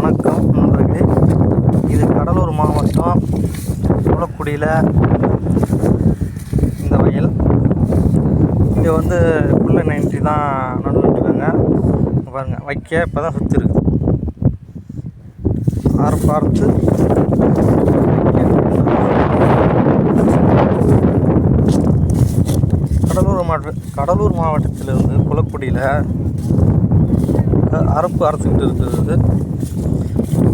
வணக்கம் நண்பர்களே. இது கடலூர் மாவட்டம் குளக்குடியில் இந்த வயல். இங்கே வந்து புல்ல 90 தான் நடுவிட்டுருக்காங்க. பாருங்கள், வைக்க இப்போ தான் சுற்றி இருக்குது. பார்த்து கடலூர் மாவட்டத்திலிருந்து குளக்குடியில் அறுத்துக்கிட்டு இருக்கிறது.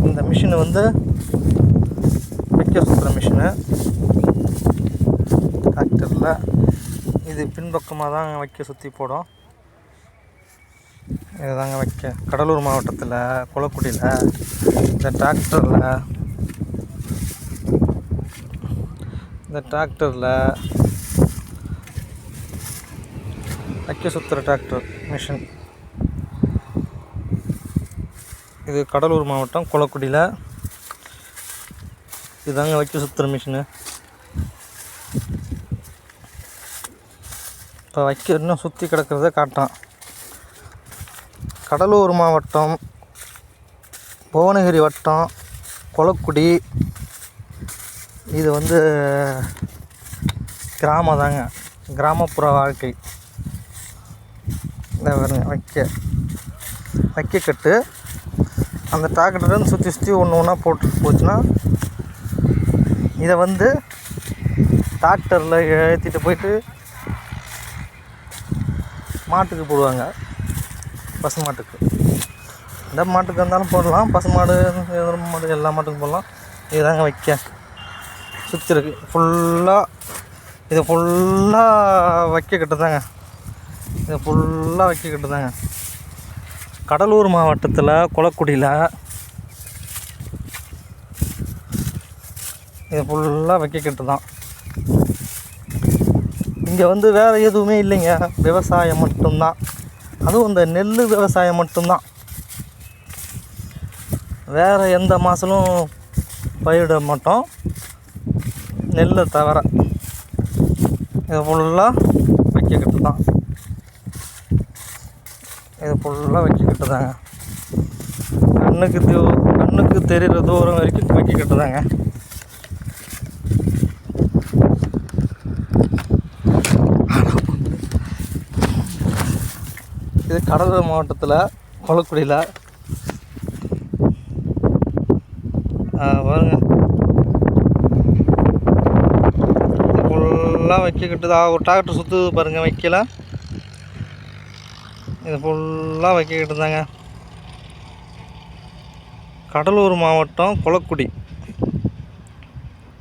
இந்த மிஷினு வந்து வைக்க சுற்றுற மிஷினு டிராக்டரில். இது பின்பக்கமாக தான் வைக்க சுற்றி போடும். இதுதாங்க வைக்க. கடலூர் மாவட்டத்தில் குளக்குடியில் இந்த டிராக்டரில் வைக்க சுற்றுற டிராக்டர் மிஷின். இது கடலூர் மாவட்டம் குளக்குடியில் இதுதாங்க வைக்க சுற்றுற மிஷினு. இப்போ வைக்க இன்னும் சுற்றி கிடக்கிறத காட்டான். கடலூர் மாவட்டம், புவனகிரி வட்டம், குளக்குடி. இது வந்து கிராமம் தாங்க, கிராமப்புற வாழ்க்கை. இந்த வைக்க கட்டு அந்த டிராக்டர்லேருந்து சுற்றி ஒன்று ஒன்றா போட்டு போச்சுன்னா இதை வந்து டிராக்டரில் ஏற்றிட்டு போயிட்டு மாட்டுக்கு போடுவாங்க. பசு மாட்டுக்கு, எந்த மாட்டுக்கு இருந்தாலும் போடலாம். பசு மாடு, எருமை மாடு, எல்லா மாட்டுக்கும் போடலாம். இதுதாங்க வைக்க சுற்றி இருக்குது ஃபுல்லாக. இது ஃபுல்லாக வைக்க கட்டுதாங்க. இது ஃபுல்லாக வைக்க கட்டுதாங்க. கடலூர் மாவட்டத்தில் குளக்குடியில் இது ஃபுல்லாக வைக்க கட்டு தான். இங்கே வந்து வேறு எதுவுமே இல்லைங்க, விவசாயம் மட்டும்தான். அதுவும் இந்த நெல் விவசாயம் மட்டும்தான். வேறு எந்த மாதமும் பயிரிட மாட்டோம், நெல்லை தவிர. இது ஃபுல்லாக வைக்க கட்டு தான். இது ஃபுல்லாக வைக்க கட்டுதாங்க. கண்ணுக்கு தெரிகிற தூரம் வரைக்கும் வைக்க கட்டுதாங்க. இது கடலூர் மாவட்டத்தில் குளக்குடியில் பாருங்க, ஃபுல்லாக வைக்க கட்டுதா. ஒரு டிராக்டர் சுற்றுது பாருங்கள் வைக்கல. இது ஃபுல்லாக வைக்க கட்டுதாங்க. கடலூர் மாவட்டம் குளக்குடி.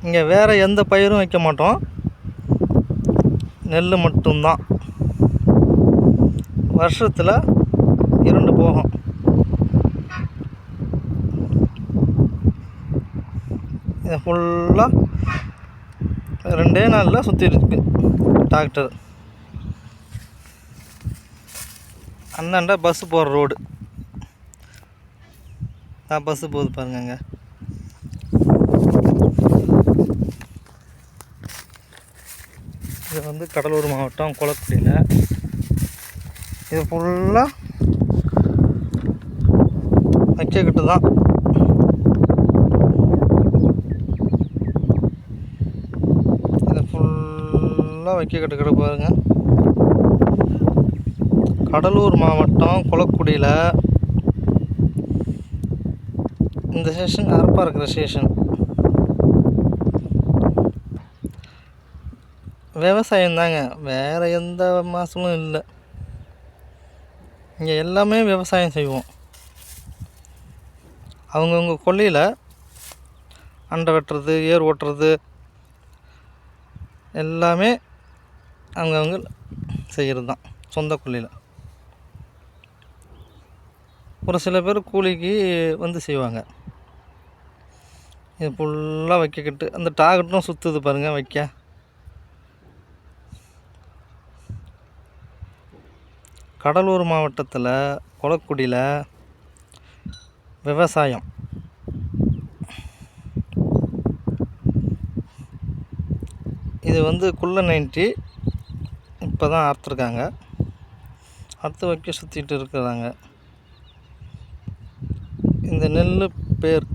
இங்கே வேறு எந்த பயிரும் வைக்க மாட்டோம், நெல் மட்டும்தான். வருஷத்தில் 2 போகம். இது ஃபுல்லாக 2 நாளில் சுற்றி இருக்கு டிராக்டர். அந்தாண்ட பஸ்ஸு போகிற ரோடு, பஸ்ஸு போகுது பாருங்க. இது வந்து கடலூர் மாவட்டம் குளக்குடியில். இது ஃபுல்லாக வைக்க கட்டு தான். இது ஃபுல்லாக வைக்க கட்டு பாருங்க. கடலூர் மாவட்டம் குளக்குடியில் இந்த ஸ்டேஷன் அறப்பாக இருக்கிற ஸ்டேஷன். விவசாயம் தாங்க, வேறு எந்த மாதமும் இல்லை. இங்கே எல்லாமே விவசாயம் செய்வோம். அவங்கவுங்க கொல்லையில் அண்டை வெட்டுறது, ஏர் ஓட்டுறது எல்லாமே அவங்கவுங்க செய்கிறது தான், சொந்த கொல்லையில். ஒரு சில பேர் கூலிக்கு வந்து செய்வாங்க. இது ஃபுல்லாக வைக்க கட்டு. அந்த டிராக்டரும் சுற்றுது பாருங்கள் வைக்க. கடலூர் மாவட்டத்தில் குளக்குடியில் விவசாயம். இது வந்து குள்ள 90 இப்போ தான் அறுத்துருக்காங்க. அடுத்து வைக்க சுற்றிட்டு இருக்கிறாங்க. இந்த நெல் பேர்